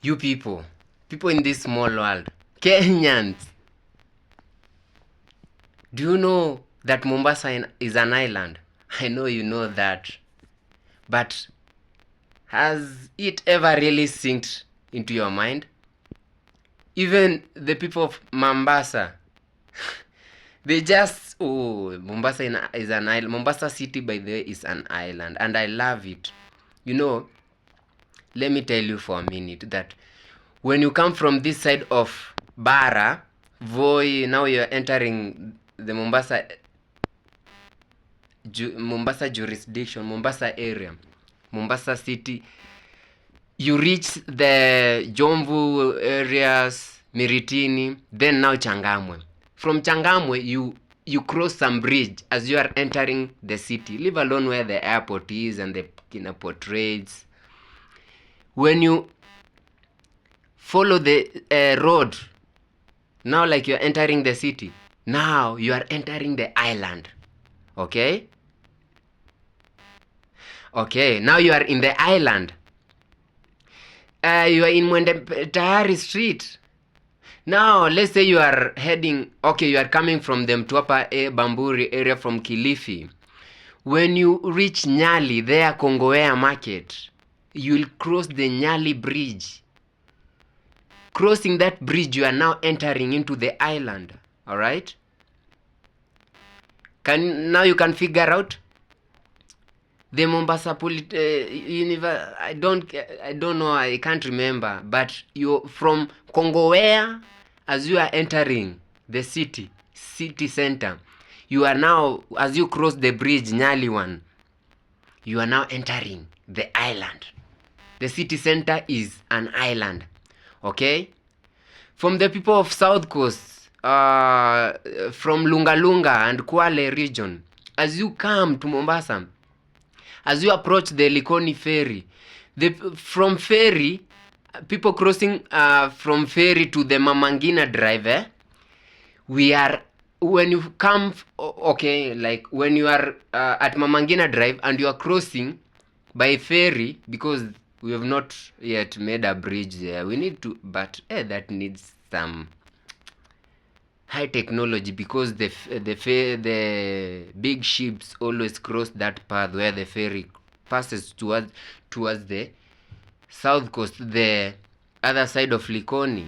You people in this small world, Kenyans, do you know that Mombasa is an island? I know you know that. But has it ever really sinked into your mind? Even the people of Mombasa, they just, Mombasa is an island. Mombasa city, by the way, is an island, and I love it. You know, let me tell you for a minute that when you come from this side of Bara, Voi, now you're entering the Mombasa jurisdiction, Mombasa area, Mombasa city. You reach the Jomvu areas, Miritini, then now Changamwe. From Changamwe, you cross some bridge as you are entering the city, leave alone where the airport is and the Kinaport trades. When you follow the road, now like you're entering the city, now you are entering the island. Okay, now you are in the island. You are in Mwende Tayari street. Now let's say you are heading, you are coming from the Mtwapa Bamburi area from Kilifi. When you reach Nyali, there Kongowea market, you will cross the Nyali bridge. Crossing that bridge, you are now entering into the island. All right, now you can figure out the Mombasa I don't know, I can't remember, but you from Kongowea, as you are entering the city center, you are now, as you cross the bridge Nyali one, you are now entering the island. The city center is an island. Okay, from the people of South Coast, from Lunga and Kwale region, as you come to Mombasa, as you approach the Likoni ferry, from ferry, people crossing from ferry to the Mama Ngina drive, when you come, like when you are at Mama Ngina drive and you are crossing by ferry, because we have not yet made a bridge there, we need to, but that needs some high technology, because the big ships always cross that path where the ferry passes towards the South Coast, the other side of Likoni.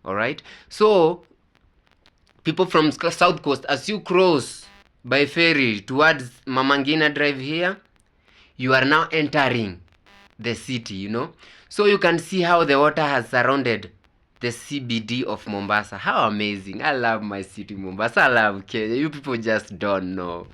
All right, so people from South Coast, as you cross by ferry towards Mama Ngina drive here, you are now entering the city, you know. So you can see how the water has surrounded the CBD of Mombasa. How amazing. I love my city, Mombasa. I love Kenya. You people just don't know.